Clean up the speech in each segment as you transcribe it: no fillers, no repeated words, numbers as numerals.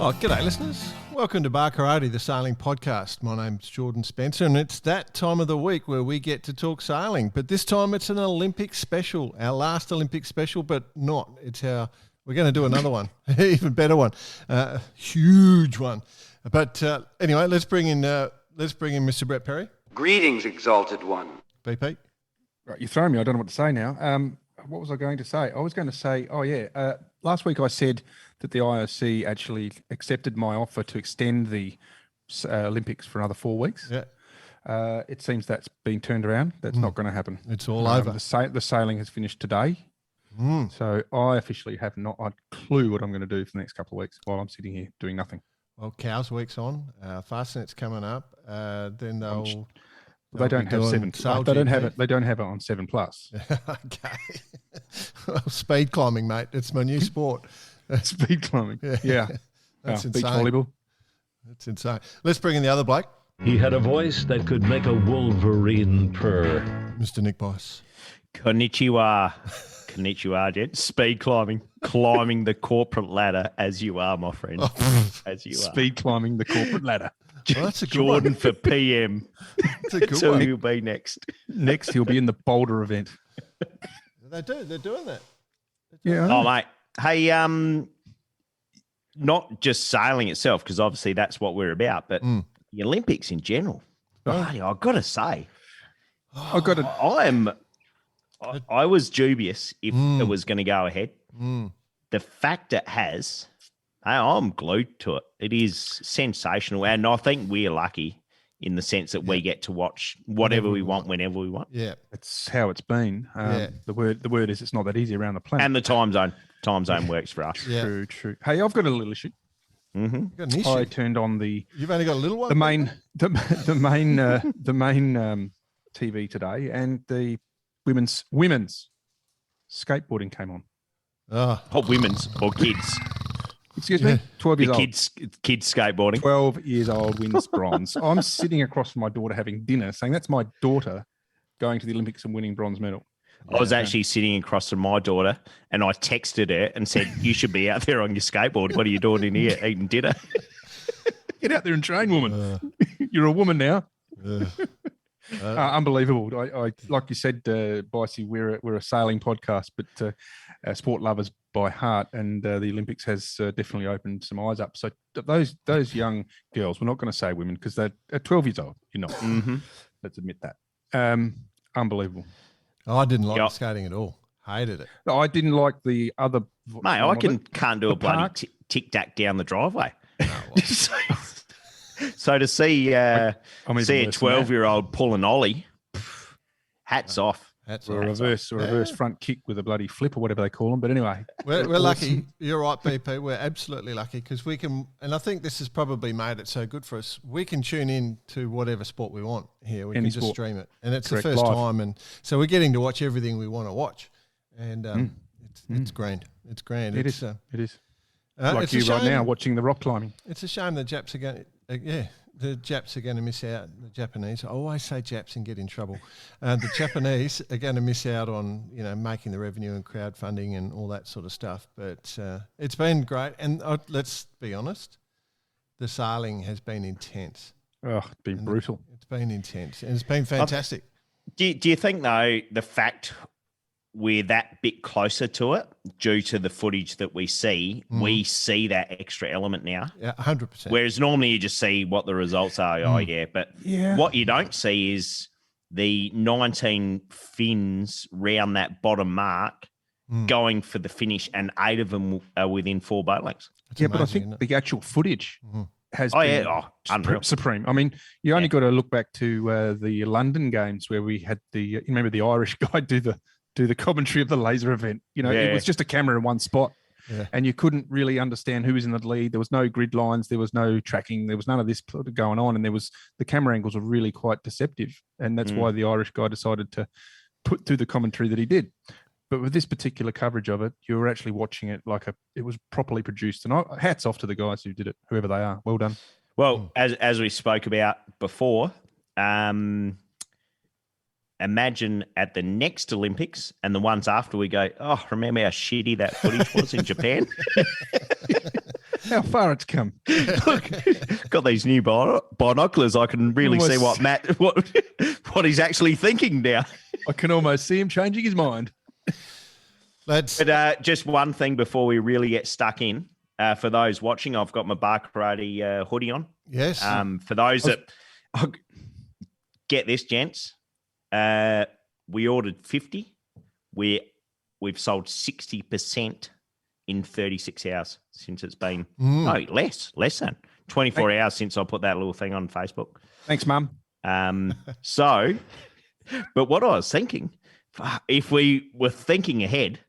Oh, g'day listeners. Welcome to Bar Karate, the Sailing Podcast. My name's Jordan Spencer and it's that time of the week where we get to talk sailing. But this time it's an Olympic special, our last Olympic special, but not. We're going to do another one, even better one, huge one. But anyway, let's bring in Mr. Brett Perry. Greetings, exalted one. BP. Right, you're throwing me. I don't know what to say now. What was I going to say? I was going to say, last week I said that the IOC actually accepted my offer to extend the Olympics for another 4 weeks. Yeah. It seems that's been turned around. That's not going to happen. It's all over. The sailing has finished today. So I officially have not a clue what I'm going to do for the next couple of weeks while I'm sitting here doing nothing. Well, Cows Week's on. Fastnet's coming up. Then They don't have 7. They don't have it. They don't have it on 7 Plus. Okay. Well, speed climbing, mate. It's my new sport. Speed climbing. Yeah. That's insane. Beach volleyball. That's insane. Let's bring in the other bloke. He had a voice that could make a wolverine purr. Mr. Nick Boyce. Konnichiwa. Konnichiwa, Jet. Speed climbing the corporate ladder as you are, my friend. As you are. Speed climbing the corporate ladder. Well, that's a good Jordan one. for PM. That's a good That's who one. he'll be next. Next, he'll be in the Boulder event. They're doing that. Yeah. Oh, mate. Hey, not just sailing itself, because obviously that's what we're about, but the Olympics in general. Bloody, I've got to say, I was dubious if it was going to go ahead. The fact it has, I'm glued to it. It is sensational, and I think we're lucky in the sense that we get to watch whatever we want whenever we want. Yeah. It's how it's been. The word is it's not that easy around the planet. And the time zone works for us. Yeah. True. Hey, I've got a little issue. Mm-hmm. You got an issue. I turned on You've only got a little one. the main TV today, and the women's skateboarding came on. Oh, Women's or kids. Excuse me, 12 years The old. kids skateboarding. 12 years old wins bronze. I'm sitting across from my daughter having dinner, saying that's my daughter going to the Olympics and winning bronze medal. I was actually sitting across from my daughter, and I texted her and said, "You should be out there on your skateboard. What are you doing in here eating dinner?" Get out there and train, woman. You're a woman now. Unbelievable. I like you said, Bicey, we're a sailing podcast, but sport lovers by heart, and the Olympics has definitely opened some eyes up. So those young girls, we're not going to say women because they're 12 years old. You're not. Mm-hmm. Let's admit that. Unbelievable. I didn't like skating at all. Hated it. I didn't like the other. Mate, I can't do a bloody tic-tac down the driveway. So to see a 12-year-old pull an ollie, hats off. Or a reverse front kick with a bloody flip or whatever they call them. But anyway, We're lucky. You're right, BP. We're absolutely lucky because we can, and I think this has probably made it so good for us. We can tune in to whatever sport we want here. We can just stream it, and it's the first time, and so we're getting to watch everything we want to watch, and it's grand. It's grand. It is. Like it's you right now watching the rock climbing. It's a shame the Japs are going. The Japs are going to miss out. The Japanese. I always say Japs and get in trouble. The Japanese are going to miss out on making the revenue and crowdfunding and all that sort of stuff. But it's been great. And let's be honest, the sailing has been intense. Oh, it's been brutal. It's been intense and it's been fantastic. Do you think though the fact we're that bit closer to it due to the footage that we see that extra element now? Yeah, 100%. Whereas normally you just see what the results are. But what you don't see is the 19 Finns round that bottom mark going for the finish, and 8 of them are within 4 boat lengths. But I think the actual footage has been unreal. Supreme. I mean, you only got to look back to the London games where we had you remember the Irish guy do the commentary of the laser event. It was just a camera in one spot. Yeah. And you couldn't really understand who was in the lead. There was no grid lines. There was no tracking. There was none of this going on. And the camera angles were really quite deceptive. And that's why the Irish guy decided to put through the commentary that he did. But with this particular coverage of it, you were actually watching it like it was properly produced. And hats off to the guys who did it, whoever they are. Well done. Well, as we spoke about before, imagine at the next Olympics and the ones after we go, remember how shitty that footage was in Japan? How far it's come. Look, got these new binoculars. I can really see what what he's actually thinking now. I can almost see him changing his mind. But just one thing before we really get stuck in. For those watching, I've got my Bar Karate hoodie on. Yes. For those that get this, gents, we ordered 50. We've sold 60% in 36 hours since it's been. No, less than 24 hours since I put that little thing on Facebook. Thanks, Mum. So, but what I was thinking, if we were thinking ahead,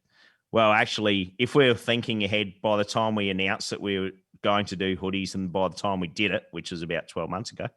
well, actually, if we were thinking ahead by the time we announced that we were going to do hoodies and by the time we did it, which was about 12 months ago,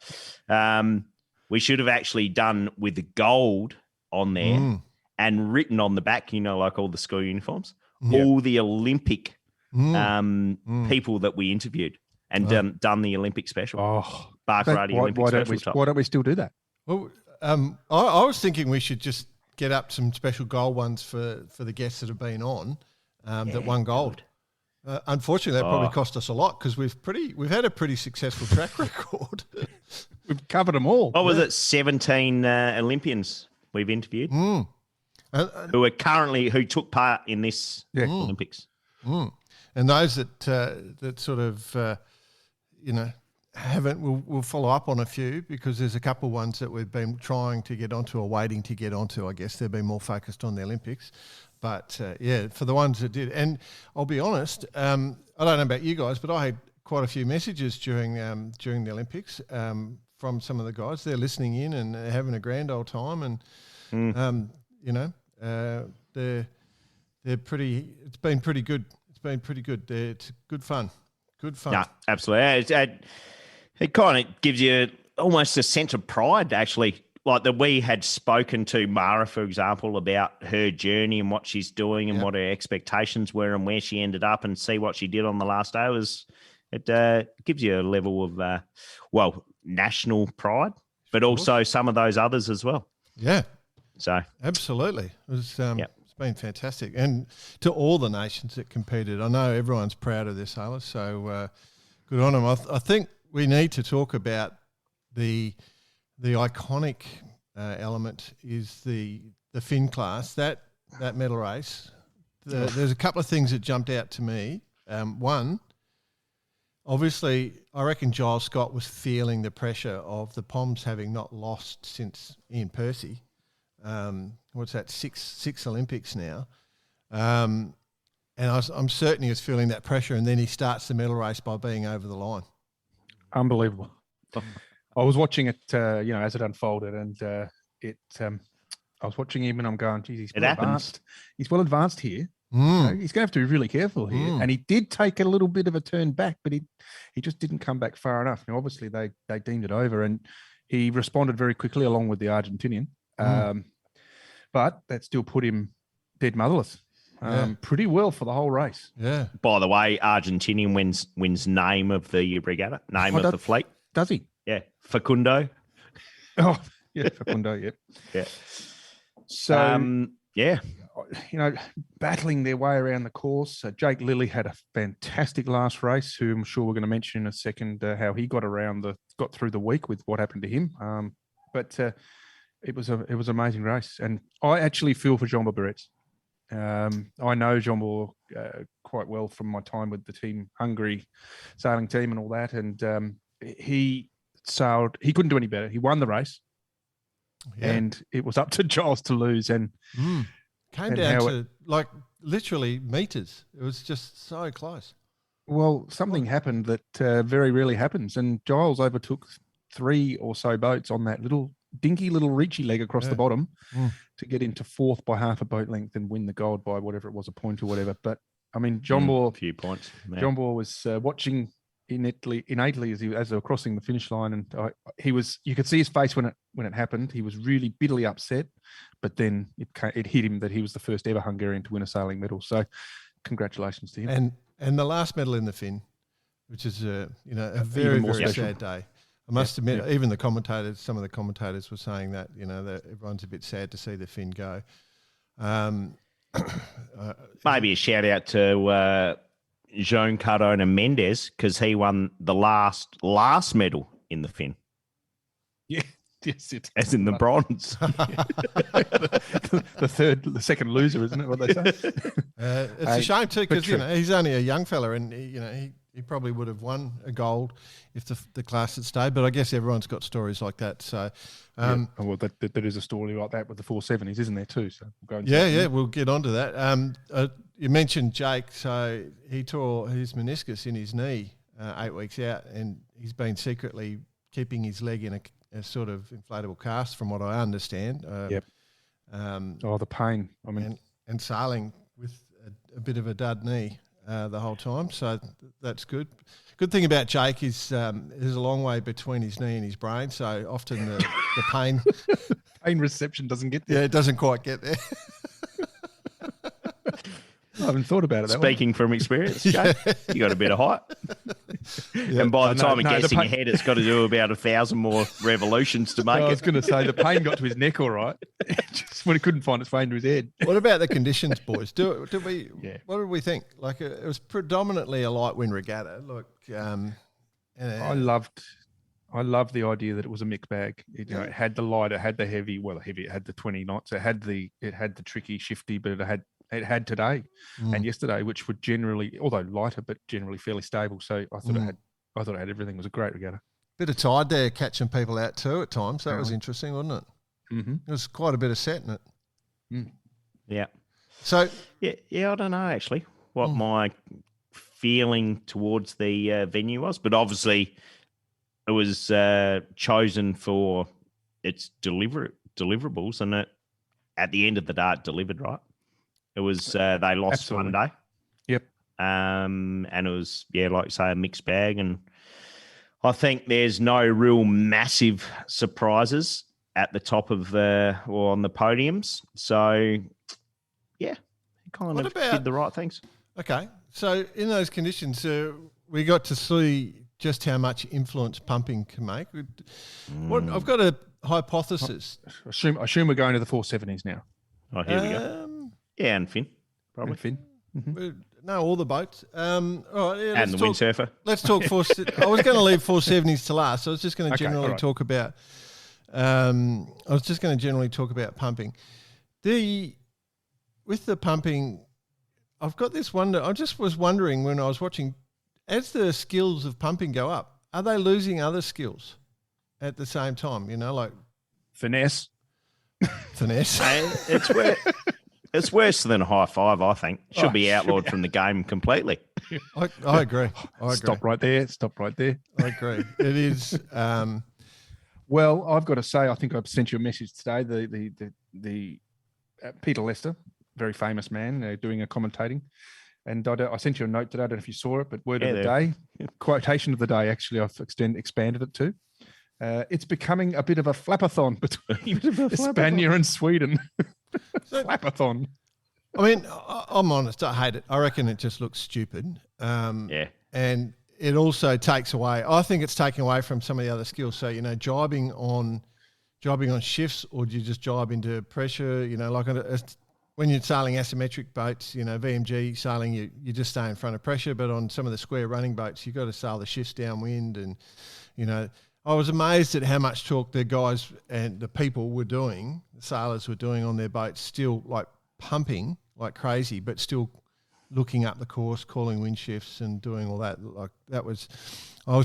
we should have actually done with the gold on there and written on the back, like all the school uniforms, all the Olympic people that we interviewed and done the Olympic special. Bar Karate Olympic special. Why don't we still do that? Well, I was thinking we should just get up some special gold ones for the guests that have been on that won gold. Unfortunately, that probably cost us a lot because we've had a pretty successful track record. We've covered them all. What was it? 17 Olympians we've interviewed who took part in this Olympics. And those that sort of haven't, we'll follow up on a few because there's a couple ones that we've been trying to get onto or waiting to get onto. I guess they've been more focused on the Olympics. But, for the ones that did. And I'll be honest, I don't know about you guys, but I had quite a few messages during the Olympics from some of the guys. They're listening in and having a grand old time. And, they're pretty – it's been pretty good. It's been pretty good. It's good fun. Good fun. Yeah, absolutely. It kind of gives you almost a sense of pride, actually. Like that we had spoken to Mara, for example, about her journey and what she's doing and what her expectations were and where she ended up and see what she did on the last day. It gives you a level of, national pride, but also some of those others as well. Yeah. So absolutely. It's been fantastic. And to all the nations that competed, I know everyone's proud of their sailors, so good on them. I think we need to talk about the iconic element is the Finn class, that medal race. There's a couple of things that jumped out to me. One, obviously, I reckon Giles Scott was feeling the pressure of the Poms having not lost since Ian Percy. What's that, six Olympics now. And I'm certain he was feeling that pressure, and then he starts the medal race by being over the line. Unbelievable. I was watching it, as it unfolded, and I was watching him, and I'm going, geez, he's well advanced. He's well advanced here. He's going to have to be really careful here. And he did take a little bit of a turn back, but he just didn't come back far enough. Now, obviously, they deemed it over, and he responded very quickly along with the Argentinian. But that still put him dead motherless. Pretty well for the whole race. Yeah. By the way, Argentinian wins name of the regatta, name of the fleet. Does he? Yeah, Facundo. Oh, yeah, Facundo, yeah. Yeah. So, battling their way around the course. Jake Lilly had a fantastic last race, who I'm sure we're going to mention in a second, how he got through the week with what happened to him. But it was an amazing race. And I actually feel for Jean Barretts. I know Jean Ball quite well from my time with the team, Hungary sailing team and all that. And he sailed, he couldn't do any better. He won the race, and it was up to Giles to lose. And came down to literally meters. It was just so close. Well, something happened that very rarely happens, and Giles overtook 3 or so boats on that dinky little reachy leg across the bottom to get into 4th by half a boat length and win the gold by whatever it was, a point or whatever. But I mean, John Ball, a few points. Man. John Ball was watching innately as they were crossing the finish line, and you could see his face when it happened. He was really bitterly upset, but then it hit him that he was the first ever Hungarian to win a sailing medal. So, congratulations to him. And the last medal in the Finn, which is a very very sad day. I must admit, even some of the commentators were saying that that everyone's a bit sad to see the Finn go. Maybe a shout out to Joan Cardona Mendes because he won the last medal in the Finn. Yeah. Yes, it as in the bronze. the second loser, isn't it? What they say. It's a shame too because he's only a young fella, and he probably would have won a gold if the class had stayed. But I guess everyone's got stories like that. So, well, there is a story like that with the 470s, isn't there too? So we'll go. We'll get onto that. You mentioned Jake, so he tore his meniscus in his knee 8 weeks out, and he's been secretly keeping his leg in a sort of inflatable cast, from what I understand. Yep. The pain. I mean, and sailing with a bit of a dud knee the whole time, so that's good. Good thing about Jake is there's a long way between his knee and his brain, so often the pain reception doesn't get there. Yeah, it doesn't quite get there. I haven't thought about it. Speaking from experience, Jake, you got a bit of height. And by the time it gets in your head, it's got to do about 1,000 more revolutions to make it. I was going to say, the pain got to his neck all right, just when he couldn't find its way into his head. What about the conditions, boys? What did we think? Like, it was predominantly a light wind regatta. Look, I loved the idea that it was a mixed bag. It had the light, it had the heavy. Well, the heavy, it had the 20 knots. It had the tricky, shifty, but it had today and yesterday, which were generally, although lighter, but generally fairly stable. So I thought it had everything. It was a great regatta. Bit of tide there, catching people out too at times. That was interesting, wasn't it? Mm-hmm. There was quite a bit of set in it. Mm. Yeah. So yeah, I don't know actually what my feeling towards the venue was, but obviously it was chosen for its deliverables, and it at the end of the day it delivered, right? It was they lost Absolutely. one day. Yep. And it was like you say, a mixed bag, and I think there's no real massive surprises at the top of or on the podiums. So yeah, it kind of did the right things. Okay, so in those conditions, we got to see just how much influence pumping can make. I've got a hypothesis. I assume we're going to the 470s now. Oh, here we go. Yeah, and Finn, probably. And Finn. Mm-hmm. No, all the boats. All right, and the windsurfer. Let's talk I was going to leave 470s to last. I was just going to generally talk about. Pumping. With the pumping, I've got this wonder. I just was wondering when I was watching, as the skills of pumping go up, are they losing other skills at the same time? You know, like finesse. It's worse than a high five, I think. Should be outlawed from the game completely. I agree. Stop right there. I agree. It is. Well, I've got to say, I think I've sent you a message today. The Peter Lester, very famous man, doing a commentating. And I sent you a note today. I don't know if you saw it, but word of the day, quotation of the day, actually, I've expanded it to. It's becoming a bit of a flapathon between España and Sweden. Flapathon. I mean, I'm honest. I hate it. I reckon it just looks stupid. And it also takes away. I think it's taking away from some of the other skills. So jibing on shifts, or do you just jibe into pressure? Like when you're sailing asymmetric boats, VMG sailing, you just stay in front of pressure. But on some of the square running boats, you've got to sail the shifts downwind, and I was amazed at how much talk the guys and the people were doing, the sailors were doing on their boats, still like pumping like crazy, but still looking up the course, calling wind shifts and doing all that. Like I was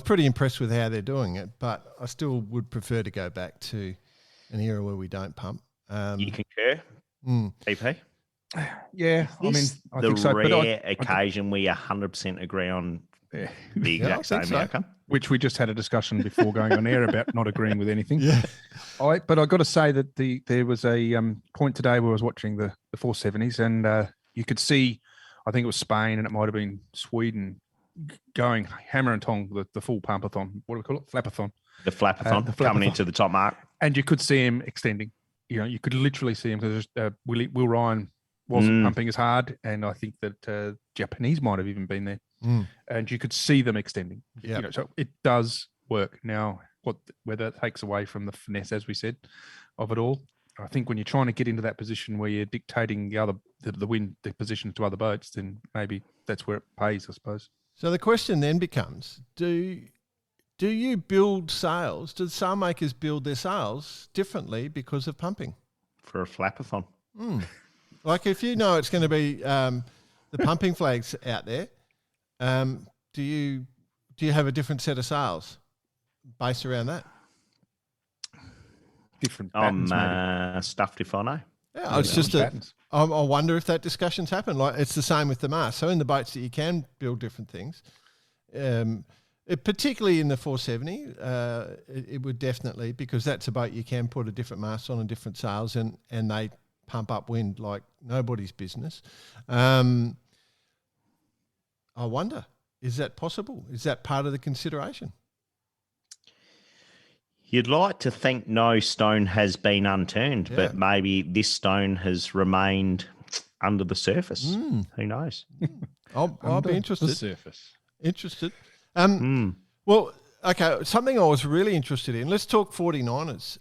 pretty impressed with how they're doing it, but I still would prefer to go back to an era where we don't pump. You concur, PP? Yeah, I think so. Rare occasion we 100% agree on the exact same outcome. Which we just had a discussion before going on air about not agreeing with anything. Yeah. But I got to say that there was a point today where I was watching the 470s, and you could see, I think it was Spain and it might have been Sweden, going hammer and tong, the full pumpathon. What do we call it? Flapathon. The flapathon coming into the top mark. And you could see him extending. You could literally see him because Will Ryan wasn't pumping as hard, and I think that Japanese might have even been there. And you could see them extending. So it does work. Now, whether it takes away from the finesse, as we said, of it all, I think when you're trying to get into that position where you're dictating the position to other boats, then maybe that's where it pays, I suppose. So the question then becomes: Do you build sails? Do sail makers build their sails differently because of pumping? For a flapathon. Like if you know it's going to be the pumping flags out there, do you have a different set of sails based around that? Different patterns, maybe. Stuffed if I know. Yeah, it's just I wonder if that discussion's happened. Like it's the same with the mast. So in the boats that you can build different things, particularly in the 470, it would definitely, because that's a boat you can put a different mast on and different sails, and they pump up wind like nobody's business. I wonder, is that possible? Is that part of the consideration? You'd like to think no stone has been unturned, but maybe this stone has remained under the surface. Who knows? I'll be interested. The surface. Interested. Well, okay, something I was really interested in. Let's talk 49ers.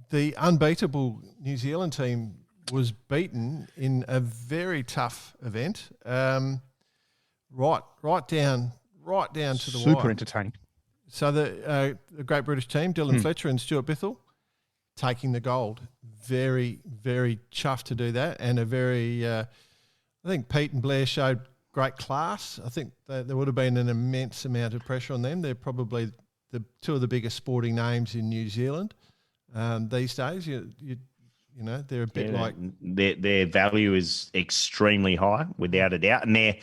The unbeatable New Zealand team was beaten in a very tough event. Right down to the wire. Super entertaining. So the Great British team, Dylan Fletcher and Stuart Bithell, taking the gold. Very, very chuffed to do that, and a very, I think Pete and Blair showed great class. I think there would have been an immense amount of pressure on them. They're probably the two of the biggest sporting names in New Zealand these days. You know, they're a bit like their value is extremely high, without a doubt, and the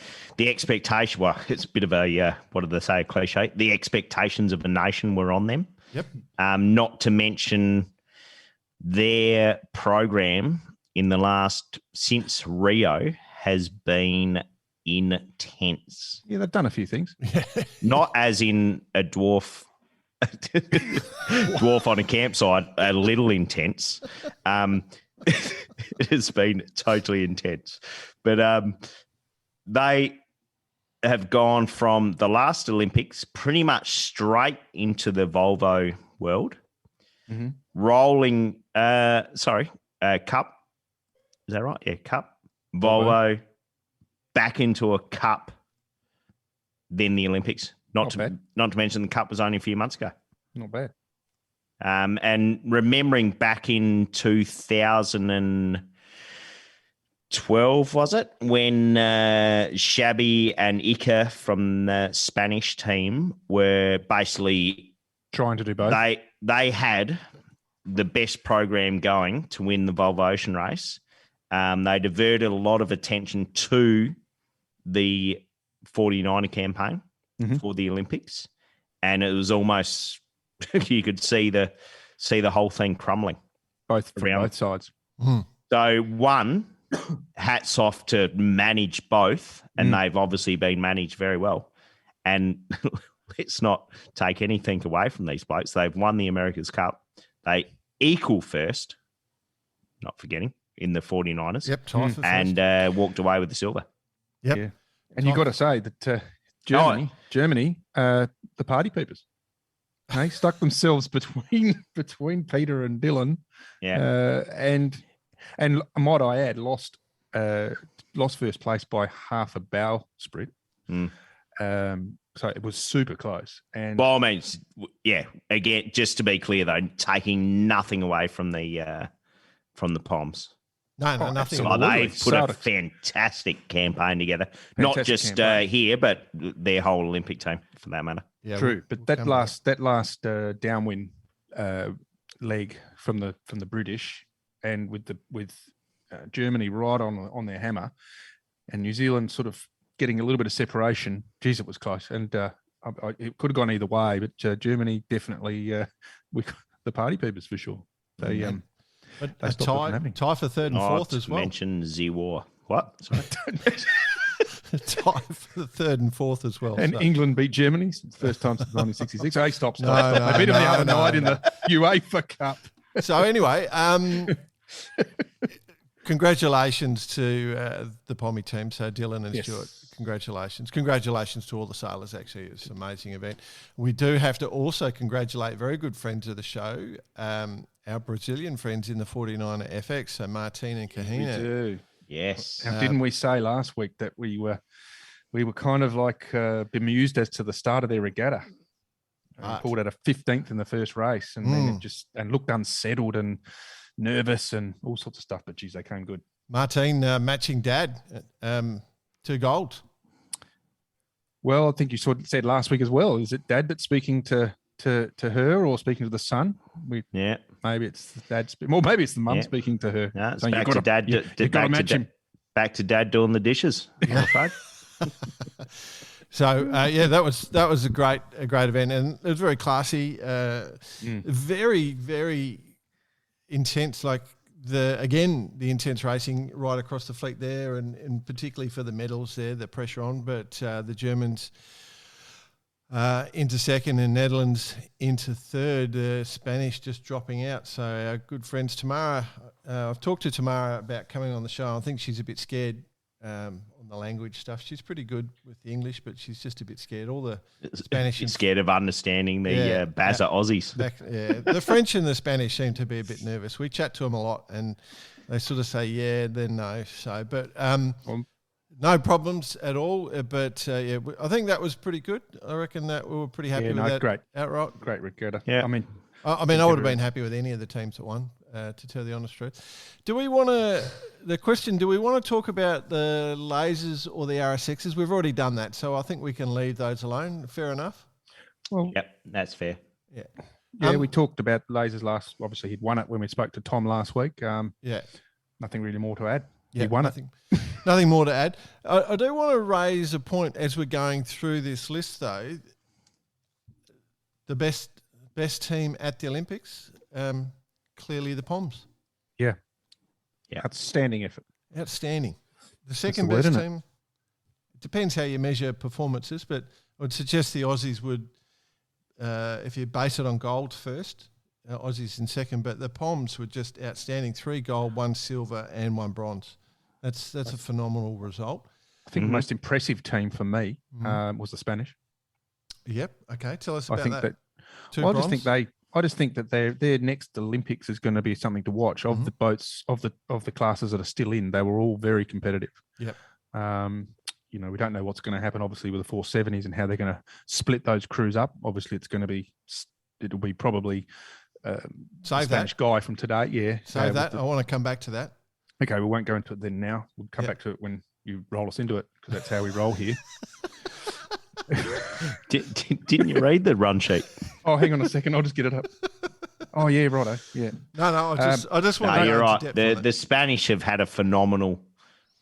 expectation. Well, it's a bit of a what do they say? A cliche. The expectations of a nation were on them. Yep. Not to mention their program in the since Rio has been intense. Yeah, they've done a few things. Not as in a dwarf on a campsite, a little intense. It has been totally intense. But they have gone from the last Olympics pretty much straight into the Volvo world, rolling, Cup. Is that right? Yeah, Cup. Volvo, back into a Cup, then the Olympics. Not to mention the Cup was only a few months ago. Not bad. And remembering back in 2012, was it, when Xabi and Iker from the Spanish team were basically trying to do both? They had the best program going to win the Volvo Ocean Race. They diverted a lot of attention to the 49er campaign for the Olympics, and it was almost you could see the whole thing crumbling. Both sides. So one, hats off to manage both, and they've obviously been managed very well. And let's not take anything away from these blokes. They've won the America's Cup. They equal first, not forgetting, in the 49ers. Yep, tie for and walked away with the silver. Yep. Yeah. And you've got to say that Germany, the party peepers. They stuck themselves between Peter and Dylan. Yeah. And might I add, lost first place by half a bow spread. So it was super close. And well, I mean, yeah. Again, just to be clear though, taking nothing away from the Poms. No, nothing. So they've put a fantastic campaign together. Not just here, but their whole Olympic team, for that matter. Yeah, true. But that last downwind leg from the British, and with Germany right on their hammer, and New Zealand sort of getting a little bit of separation. Geez, it was close, and it could have gone either way. But Germany definitely, the party peepers for sure. They But a tie for third and fourth as well. Mention Z-War. What? Sorry. Tie for the third and fourth as well. And so. England beat Germany. It's the first time since 1966. Hey, stop. No, they beat them the other night in the UEFA Cup. So anyway, congratulations to the Pommy team. So Dylan and Yes. Stuart, congratulations. Congratulations to all the sailors, actually. It's an amazing event. We do have to also congratulate very good friends of the show, our Brazilian friends in the 49er FX, so Martin and Kahina. We do. Yes. Now, didn't we say last week that we were kind of like bemused as to the start of their regatta? They pulled out a 15th in the first race, and then it just looked unsettled and nervous and all sorts of stuff. But geez, they came good. Martin matching Dad, 2 gold. Well, I think you said last week as well. Is it Dad that's speaking to her or speaking to the son? Maybe it's the dad. Maybe it's the mum speaking to her. No, it's back to Dad. You've got to match him. Back to Dad doing the dishes. I'm afraid. So that was a great event, and it was very classy, very, very intense. Like the intense racing right across the fleet there, and particularly for the medals there, the pressure on. But the Germans into second and Netherlands into third. The Spanish just dropping out. So our good friends Tamara, I've talked to Tamara about coming on the show. I think she's a bit scared on the language stuff. She's pretty good with the English, but she's just a bit scared. All the Spanish, she's scared of understanding the Bazza Aussies. The French and the Spanish seem to be a bit nervous. We chat to them a lot, and they sort of say then no. So, but no problems at all. But I think that was pretty good. I reckon that we were pretty happy with that. Great, outright. Great regatta. Yeah, I mean, I would have been happy with any of the teams that won. To tell the honest truth, do we want to talk about the lasers or the RSXs? We've already done that, so I think we can leave those alone. Fair enough. Well, yep, that's fair. Yeah, we talked about lasers last. Obviously, he'd won it when we spoke to Tom last week. Nothing really more to add. He won it. Nothing more to add. I do want to raise a point as we're going through this list, though. The best team at the Olympics. Clearly the Poms. Yeah. Outstanding effort. Outstanding. The second best team. It depends how you measure performances, but I would suggest the Aussies would, if you base it on gold first, Aussies in second, but the Poms were just outstanding. 3 gold, 1 silver and 1 bronze. That's a phenomenal result. I think the most impressive team for me was the Spanish. Yep. Okay. Tell us about that. I just think that their next Olympics is going to be something to watch. Of the boats, of the classes that are still in, they were all very competitive. Yep. We don't know what's going to happen, obviously, with the 470s and how they're going to split those crews up. Obviously, it'll be probably Spanish guy from today. Yeah. Save that. I want to come back to that. Okay, we won't go into it then now. We'll come back to it when you roll us into it, because that's how we roll here. Didn't you read the run sheet? Oh, hang on a second. I'll just get it up. Oh, yeah, righto. Yeah. No, I just want to. No, you're right. The Spanish have had a phenomenal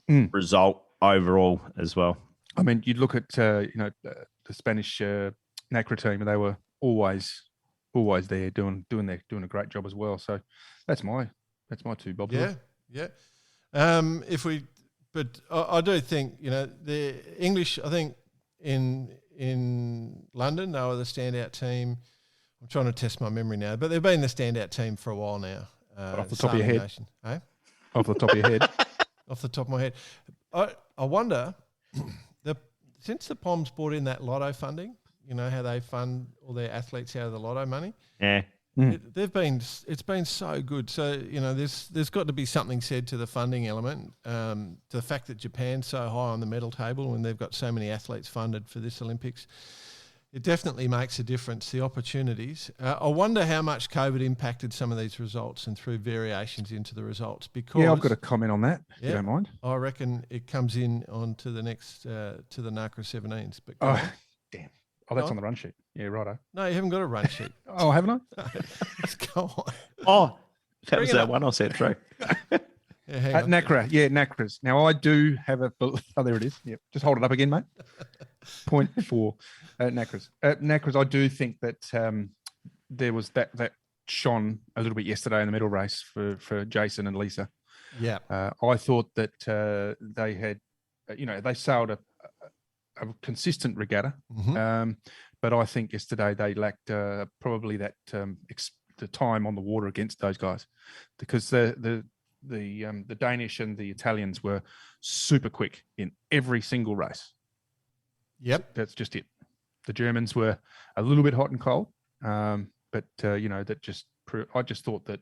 result overall as well. I mean, you'd look at the Spanish NACRA team, and they were always there doing a great job as well. So that's my 2 bobs. Yeah. But I do think the English. I think in London they were the standout team. I'm trying to test my memory now, but they've been the standout team for a while now. Off the top of your head, eh? Off the top of your head. Off the top of my head, I wonder since the Poms brought in that lotto funding. You know how they fund all their athletes out of the lotto money. Yeah. It's been so good. So there's got to be something said to the funding element, to the fact that Japan's so high on the medal table when they've got so many athletes funded for this Olympics. It definitely makes a difference. The opportunities. I wonder how much COVID impacted some of these results and threw variations into the results. Because I've got a comment on that. If you don't mind. I reckon it comes in onto the next to the NACRA 17s. But damn. Oh, that's on the run sheet. Yeah, righto. No, you haven't got a run sheet. Oh, haven't I? No, let's go on. Oh, that was that one I said through. NACRA. Yeah, NACRAs. Now, I do have a... Oh, there it is. Yep. Just hold it up again, mate. Point 4. NACRAs. NACRAs, I do think that there was that shone a little bit yesterday in the medal race for Jason and Lisa. Yeah. I thought that they had... they sailed a consistent regatta, but I think yesterday they lacked probably that the time on the water against those guys, because the the Danish and the Italians were super quick in every single race. Yep, that's just it. The Germans were a little bit hot and cold, but that just I just thought that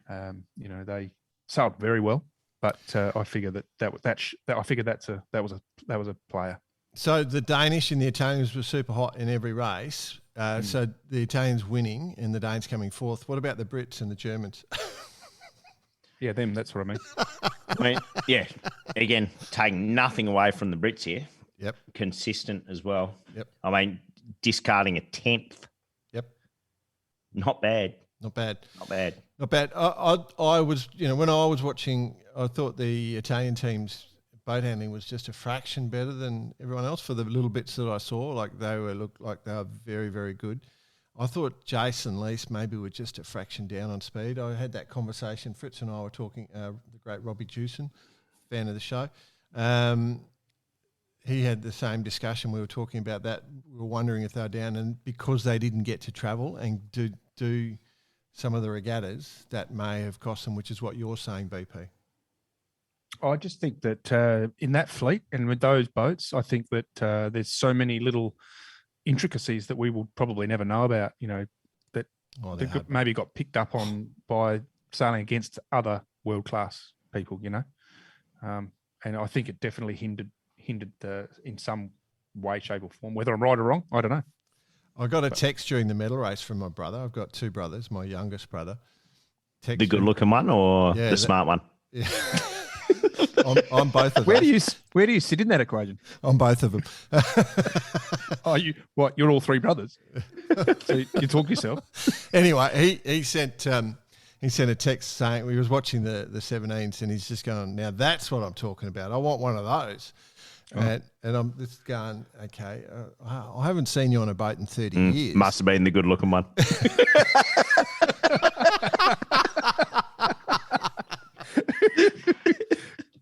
they sailed very well. But I figure that was a player. So the Danish and the Italians were super hot in every race. So the Italians winning and the Danes coming fourth. What about the Brits and the Germans? Yeah, them. That's what I mean. I mean, yeah. Again, taking nothing away from the Brits here. Yep. Consistent as well. Yep. I mean, discarding a 10th. Yep. Not bad. Not bad. Not bad. Not bad. I was, when I was watching, I thought the Italian team's boat handling was just a fraction better than everyone else for the little bits that I saw. Like they looked like they were very, very good. I thought Jason Lease maybe were just a fraction down on speed. I had that conversation. Fritz and I were talking, the great Robbie Jewson, fan of the show. He had the same discussion. We were talking about that. We were wondering if they were down, and because they didn't get to travel and do some of the regattas, that may have cost them, which is what you're saying, BP. I just think that in that fleet and with those boats, I think that there's so many little intricacies that we will probably never know about, that maybe got picked up on by sailing against other world-class people, and I think it definitely hindered in some way, shape or form. Whether I'm right or wrong, I don't know. I got a text during the medal race from my brother. I've got two brothers, my youngest brother. The good-looking one or the smart one? Yeah. I'm both of them. Where do you sit in that equation? On both of them. You're all three brothers. So you talk yourself. Anyway, he sent a text saying he was watching the 17s and he's just going, now that's what I'm talking about. I want one of those. And I'm just going, okay, I haven't seen you on a boat in 30 years. Must have been the good-looking one.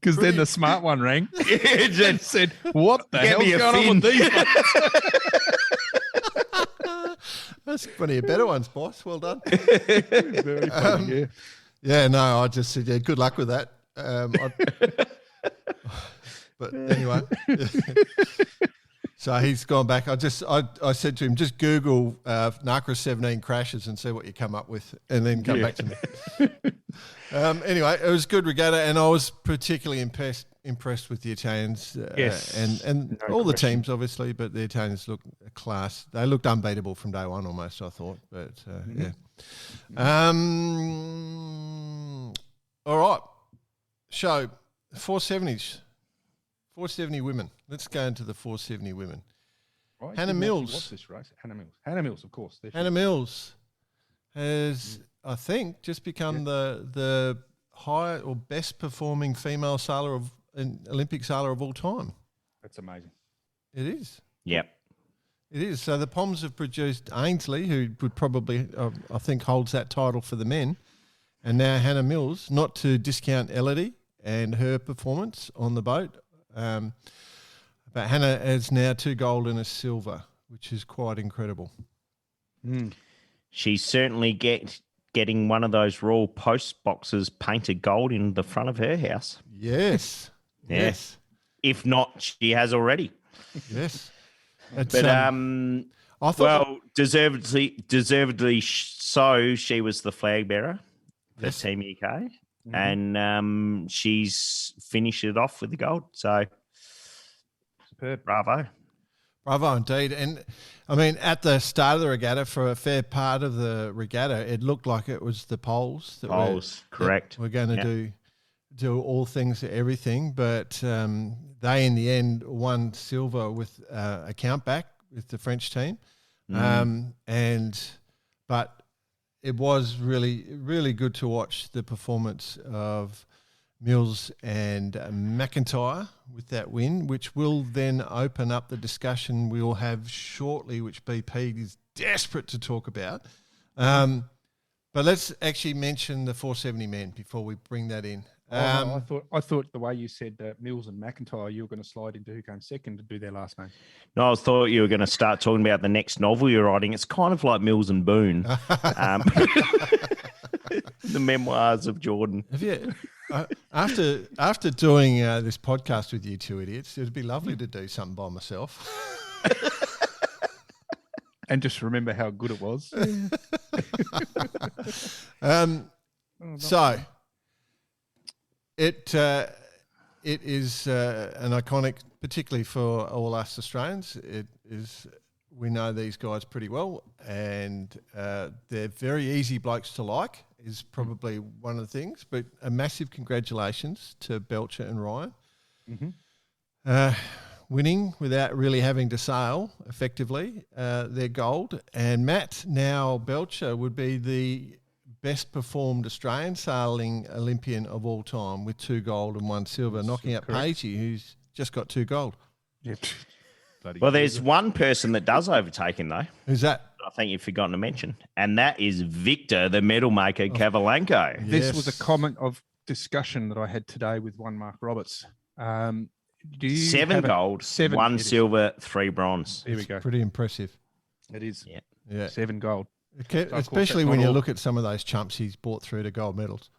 Because then the smart one rang and said, what the hell's going on with these ones? That's plenty of better ones, boss. Well done. Very funny, yeah. Yeah, no, I just said, good luck with that. But anyway, so he's gone back. I said to him, just Google NACRA 17 crashes and see what you come up with, and then come back to me. Anyway, it was a good regatta, and I was particularly impressed with the Italians. Yes, and no all question. The teams, obviously, but the Italians looked a class. They looked unbeatable from day one, almost. I thought, but yeah. All right, show 470s. 470 women. Let's go into the 470 women. Right, Hannah Mills. What's this race? Hannah Mills, of course. Hannah Mills has, I think, just become the high or best performing female sailor an Olympic sailor of all time. That's amazing. It is. Yep. It is. So the Poms have produced Ainsley, who would probably, I think, holds that title for the men, and now Hannah Mills. Not to discount Elodie and her performance on the boat. But Hannah has now 2 gold and a silver, which is quite incredible. She's certainly getting one of those Royal Post boxes painted gold in the front of her house. Yes. Yeah. Yes. If not, she has already. Yes. But I thought, deservedly so. She was the flag bearer for Team UK. Mm-hmm. And she's finished it off with the gold. So, superb. Bravo indeed. And, I mean, at the start of the regatta, for a fair part of the regatta, it looked like it was the Poles. Correct. We're going to do all things to everything. But they, in the end, won silver with a countback with the French team. But it was really, really good to watch the performance of Mills and McIntyre with that win, which will then open up the discussion we'll have shortly, which BP is desperate to talk about. But let's actually mention the 470 men before we bring that in. I thought the way you said Mills and McIntyre, you were going to slide into who came second to do their last name. No, I thought you were going to start talking about the next novel you're writing. It's kind of like Mills and Boone, the memoirs of Jordan. Have After doing this podcast with you two idiots, it'd be lovely to do something by myself. And just remember how good it was. So it is an iconic, particularly for all us Australians. It is. We know these guys pretty well, and they're very easy blokes to like, is probably one of the things. But a massive congratulations to Belcher and Ryan. Winning without really having to sail effectively, their gold. And Matt, now Belcher, would be the best performed Australian sailing Olympian of all time with 2 gold and 1 silver, knocking out Pagey, who's just got 2 gold. Yep. Well, there's one person that does overtake him, though. Who's that? I think you've forgotten to mention, and that is Victor, the medal maker, Kavalenko. This was a comment of discussion that I had today with one Mark Roberts. 7 gold, 1 silver, 3 bronze. Here we go. Pretty impressive. It is. Yeah. 7 gold. Okay, especially when you look at some of those chumps he's brought through to gold medals.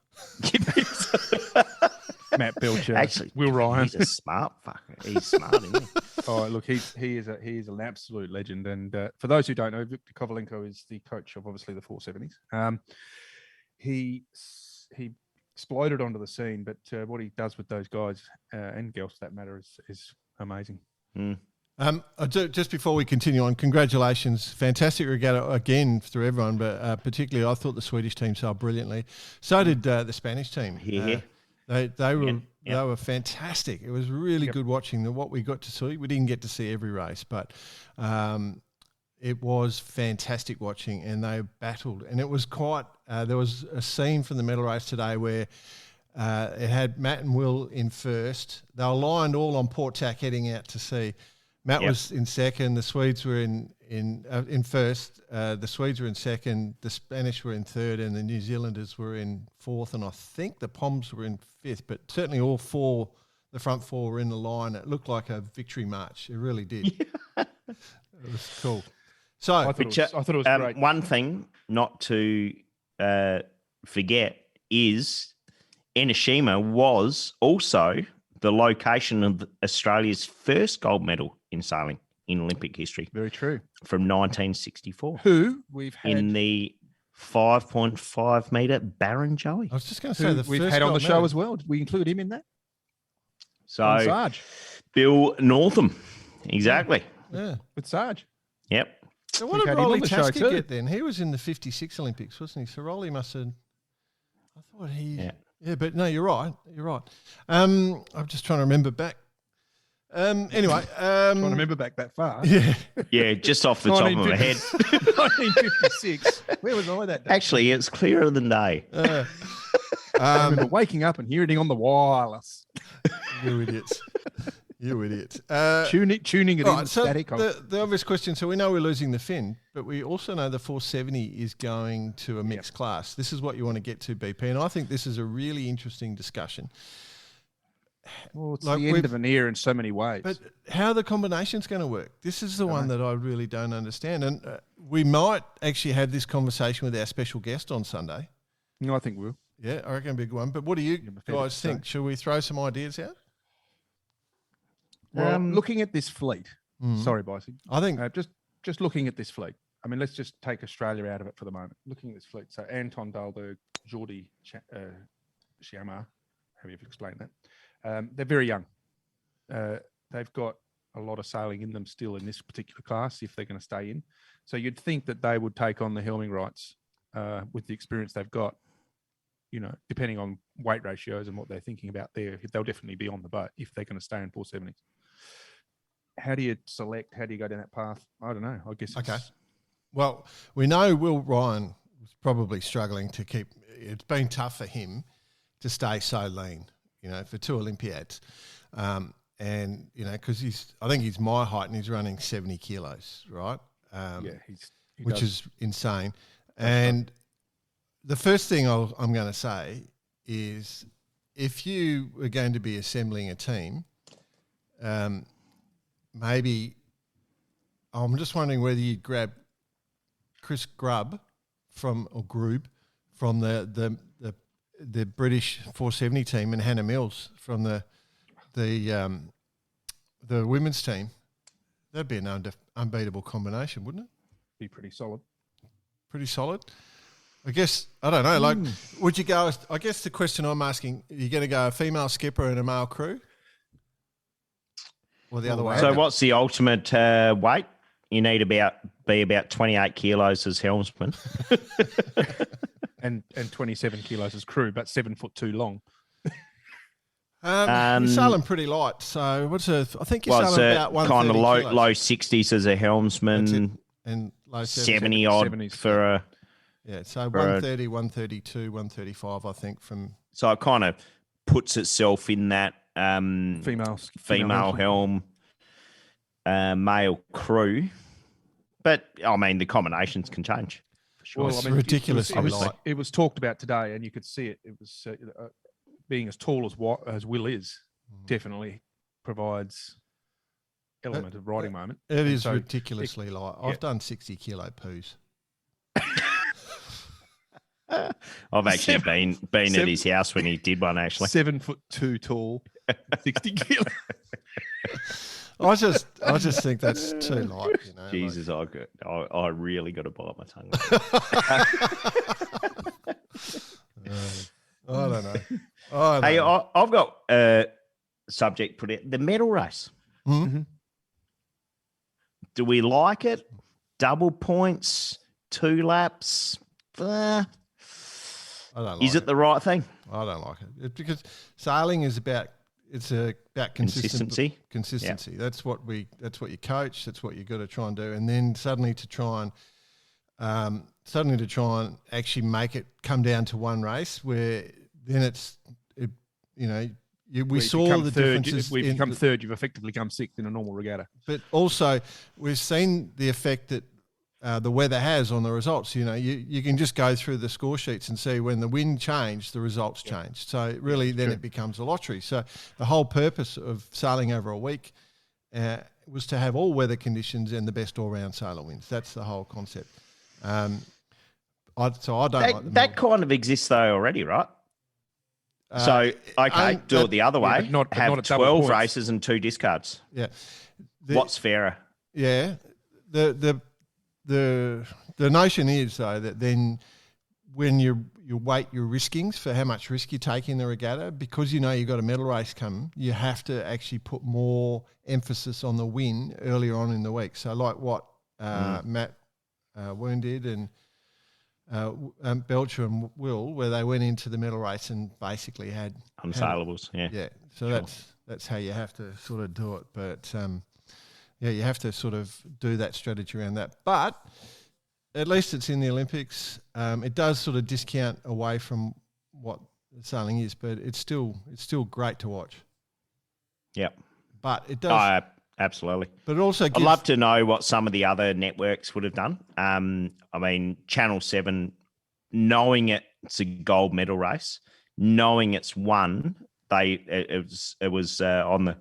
Matt Belcher, actually, Will Ryan. He's a smart fucker. He's smart, isn't he? Oh, look, he is an absolute legend. And for those who don't know, Victor Kovalenko is the coach of obviously the 470s. He exploded onto the scene, but what he does with those guys and girls, for that matter, is amazing. Just before we continue on, congratulations. Fantastic regatta again through everyone, but particularly I thought the Swedish team sailed brilliantly. So did the Spanish team. They were fantastic. It was really good watching what we got to see. We didn't get to see every race, but it was fantastic watching, and they battled. And it was quite there was a scene from the medal race today where it had Matt and Will in first. They were lined all on port tack heading out to sea. Matt was in second. The Swedes were in first. The Swedes were in second. The Spanish were in third, and the New Zealanders were in fourth. And I think the Poms were in fifth. But certainly all four, the front four, were in the line. It looked like a victory march. It really did. It was cool. So I thought it was great. One thing not to forget is Enoshima was also the location of Australia's first gold medal in sailing in Olympic history. Very true. From 1964. Who we've had in the 5.5 metre Barrenjoey. I was just going to say we've had on the show as well. Did we include him in that? So Sarge. Bill Northam. Exactly. Yeah. With Sarge. Yep. So what did Rolly Tasker get then? He was in the 56 Olympics, wasn't he? So Rolly must have... I thought he... Yeah, but no, you're right. You're right. I'm just trying to remember back. Anyway. Trying to remember back that far. Yeah. Yeah, just off the top of my head. 1956. Where was I that day? Actually, it's clearer than day. I remember waking up and hearing it on the wireless. You idiots. You idiots. Tuning it in static. The obvious question, so we know we're losing the fin, but we also know the 470 is going to a mixed class. This is what you want to get to, BP, and I think this is a really interesting discussion. Well, it's the end of an era in so many ways. But how the combination's going to work, this is the one that I really don't understand. And we might actually have this conversation with our special guest on Sunday. No, I think we will. Yeah, I reckon it'll be a good one. But what do you guys think? Should we throw some ideas out? Well, looking at this fleet, sorry, Bicey. I think just looking at this fleet. I mean, let's just take Australia out of it for the moment. Looking at this fleet, so Anton Dahlberg, Jordi Chiamar, how do you explain that? They're very young. They've got a lot of sailing in them still in this particular class if they're going to stay in. So you'd think that they would take on the helming rights with the experience they've got. You know, depending on weight ratios and what they're thinking about there, they'll definitely be on the boat if they're going to stay in 470s. How do you select? How do you go down that path? I don't know. I guess. Okay. Well, we know Will Ryan was probably struggling to keep. It's been tough for him to stay so lean. You know, for 2 Olympiads, and you know, because I think he's my height and he's running 70 kilos, right? Which is insane. And the first thing I'm going to say is, if you are going to be assembling a team, maybe I'm just wondering whether you grab Chris Grub from the the British 470 team and Hannah Mills from the women's team, that'd be an unbeatable combination, wouldn't it? Be pretty solid. Pretty solid. I guess, I don't know, like, would you go, I guess the question I'm asking, are you going to go a female skipper and a male crew? Or the other way? So what's the ultimate weight? You need be about 28 kilos as helmsman. and 27 kilos as crew, but 7'2" long. You're sailing pretty light. So I think you're sailing about 130 kind of kilos. low 60s as a helmsman. And low 70 odd 70s. for a... Yeah, so 130, 132, 135, I think from... So it kind of puts itself in that Female helm, male crew. But, I mean, the combinations can change. For sure. Well, it's ridiculously light. It was talked about today, and you could see it. It was being as tall as Will is, definitely provides element of riding moment. It is ridiculously light. I've done 60 kilo poos. I've actually been at his house when he did one, actually. 7'2" tall, 60 kilo. I just think that's too light. You know, Jesus, I really got to bite my tongue. I don't know. Hey, I've got a subject put it. The medal race. Mm-hmm. Do we like it? Double points, 2 laps. I don't like Is it the right thing? I don't like it. Because sailing is about consistency. Consistency. Yeah. That's what you coach. That's what you got to try and do. And then suddenly to try and actually make it come down to one race, where then we saw the differences. We've become third. You've effectively come sixth in a normal regatta. But also, we've seen the effect that the weather has on the results. You know, you can just go through the score sheets and see when the wind changed, the results changed. So really, then it becomes a lottery. So the whole purpose of sailing over a week was to have all weather conditions and the best all-round sailor wins. That's the whole concept. I don't like that kind of exists though already, right? So do it the other way. But not have at double 12 points. races and 2 discards. Yeah. What's fairer? Yeah. The notion is though that then when you weight your riskings for how much risk you take in the regatta, because you know you've got a medal race coming, you have to actually put more emphasis on the win earlier on in the week. So like what Matt Woon did and Belcher and Will, where they went into the medal race and basically had unsailables. Yeah. So that's how you have to sort of do it. But you have to sort of do that strategy around that. But at least it's in the Olympics. It does sort of discount away from what sailing is, but it's still great to watch. Yeah. But it does. Absolutely. But it also gives... I'd love to know what some of the other networks would have done. I mean, Channel 7, knowing it's a gold medal race, knowing it's won, it was on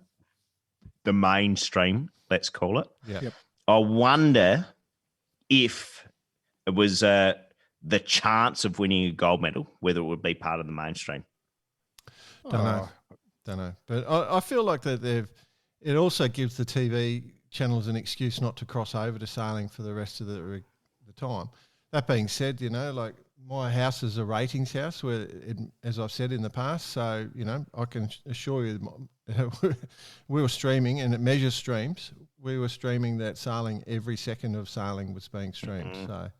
the mainstream, let's call it. Yeah. Yep. I wonder if it was the chance of winning a gold medal, whether it would be part of the mainstream. Don't know. But I feel like that it also gives the TV channels an excuse not to cross over to sailing for the rest of the time. That being said, you know, like my house is a ratings house where, as I've said in the past, so, you know, I can assure you we were streaming, and it measures streams. We were streaming that sailing, every second of sailing was being streamed. So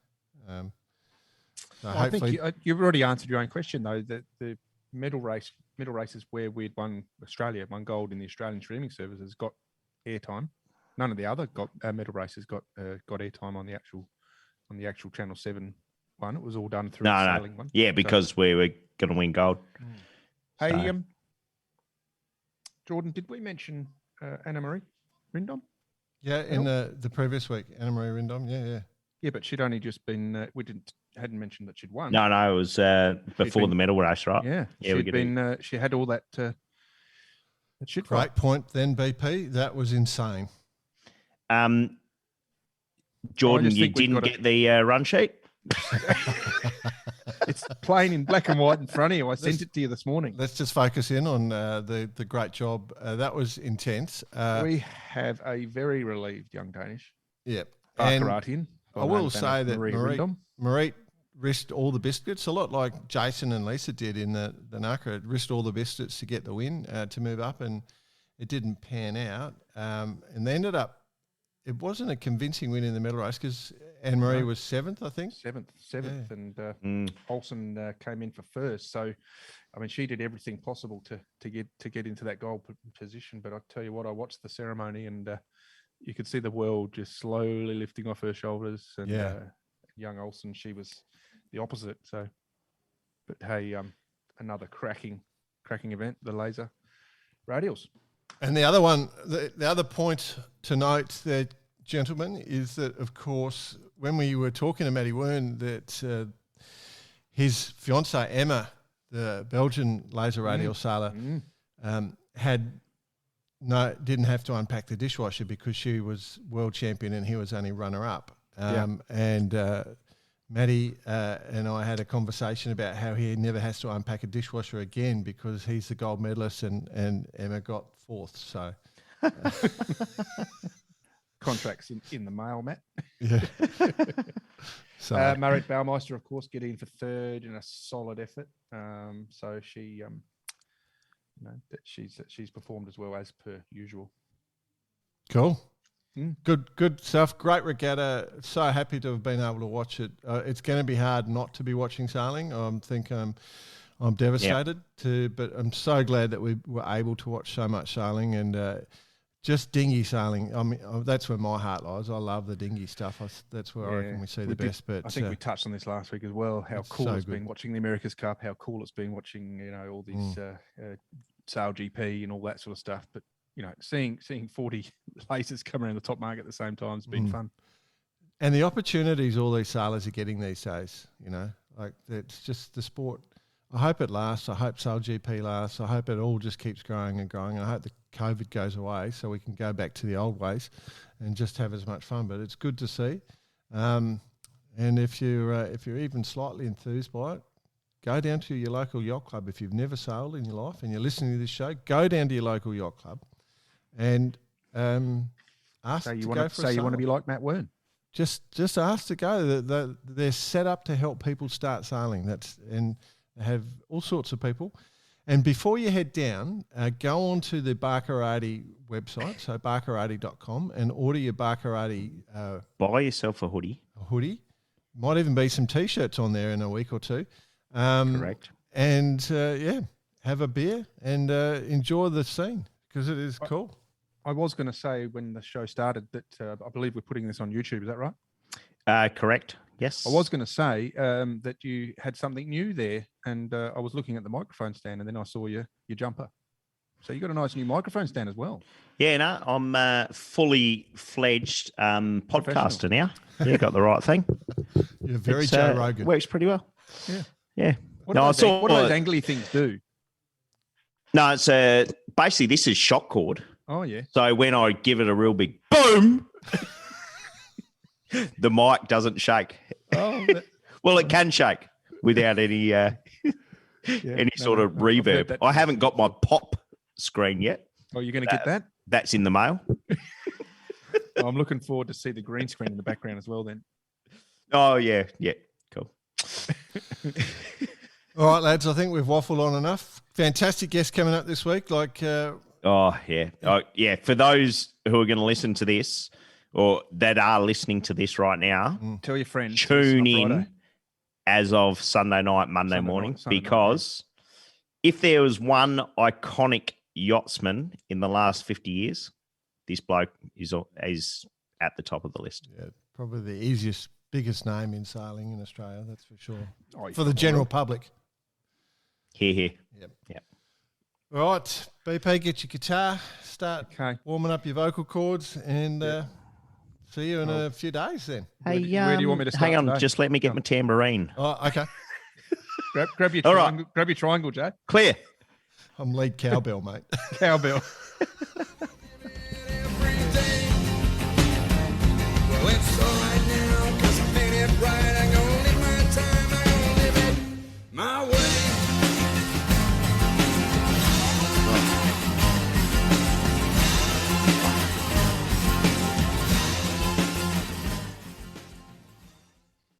I think you've already answered your own question, though, that the medal races where we'd won gold in the Australian streaming services got airtime. None of the other medal races got airtime on the actual Channel 7 one. It was all done through the sailing one. Yeah, because we were going to win gold. Hey, Jordan, did we mention Anna-Marie Rindom? Yeah, in the previous week, Anna-Marie Rindom. Yeah. Yeah, but she'd only just been. We hadn't mentioned that she'd won. No, it was before the medal race, right? Yeah, she had all that. That shit. Great point, then BP. That was insane. Jordan, you didn't get the run sheet. It's plain in black and white in front of you. I sent it to you this morning. Let's just focus in on the great job. That was intense. We have a very relieved young Danish. Yep. Karatian. I will say that Marie risked all the biscuits, a lot like Jason and Lisa did in the NACRA. Risked all the biscuits to get the win, to move up, and it didn't pan out. And they ended up, it wasn't a convincing win in the medal race because Anne-Marie was seventh, I think. Seventh, yeah. And Olsen came in for first. So, I mean, she did everything possible to get into that goal position. But I tell you what, I watched the ceremony and you could see the world just slowly lifting off her shoulders. And young Olsen, she was the opposite. So, but hey, another cracking event, the laser radials. And the other one, the other point to note there, gentlemen, is that, of course, when we were talking to Matty Wern, that his fiancée, Emma, the Belgian laser radial sailor, didn't have to unpack the dishwasher because she was world champion and he was only runner-up. And Matty and I had a conversation about how he never has to unpack a dishwasher again because he's the gold medalist and Emma got fourth. So contracts in the mail, Matt. Yeah. So Marit Baumeister, of course, getting in for third in a solid effort. So she, that she's performed as well as per usual. Cool. Good stuff. Great regatta. So happy to have been able to watch it. It's going to be hard not to be watching sailing. I'm devastated but I'm so glad that we were able to watch so much sailing and just dinghy sailing. I mean, that's where my heart lies. I love the dinghy stuff. That's where I reckon we see the best. But I think we touched on this last week as well. How cool it's been watching the America's Cup. How cool it's been watching all these Sail GP and all that sort of stuff. But seeing 40 lasers come around the top mark at the same time has been fun. And the opportunities all these sailors are getting these days, like it's just the sport. I hope it lasts. I hope Sail GP lasts. I hope it all just keeps growing and growing. I hope the COVID goes away so we can go back to the old ways and just have as much fun. But it's good to see. And if you're even slightly enthused by it, go down to your local yacht club. If you've never sailed in your life and you're listening to this show, go down to your local yacht club and ask to go for a sail. You want to be like Matt Wern. Just ask to go. They're set up to help people start sailing. And they have all sorts of people. And before you head down, go on to the Barkarati website, so barkarati.com, and order your Barkarati. Buy yourself a hoodie. Might even be some T-shirts on there in a week or two. Correct. And, have a beer and enjoy the scene because it is cool. I was going to say when the show started that I believe we're putting this on YouTube. Is that right? Correct. Yes. I was going to say that you had something new there, and I was looking at the microphone stand, and then I saw your jumper. So you got a nice new microphone stand as well. Yeah, no, I'm fully fledged podcaster now. Yeah, got the right thing. You're very Joe Rogan. Works pretty well. Yeah. What do those angly things do? No, it's basically this is shock cord. Oh yeah. So when I give it a real big boom, the mic doesn't shake. Oh, well, it can shake without any sort of reverb. I haven't got my pop screen yet. Oh, you're going to get that? That's in the mail. I'm looking forward to see the green screen in the background as well then. Oh, yeah. Yeah, cool. All right, lads, I think we've waffled on enough. Fantastic guest coming up this week. For those who are going to listen to this or that are listening to this right now, tell your friends. Tune in as of Sunday night, Monday morning, because if there was one iconic yachtsman in the last 50 years, this bloke is at the top of the list. Yeah, probably the biggest name in sailing in Australia, that's for sure. For the general public. Here. Yep. All right, BP, get your guitar, start warming up your vocal cords, and see you in a few days then. Hey, where do you want me to start? Hang on, today? just let me get my tambourine. Oh, okay. grab your triangle, grab your triangle, Jay. Clear. I'm lead cowbell, mate. Cowbell.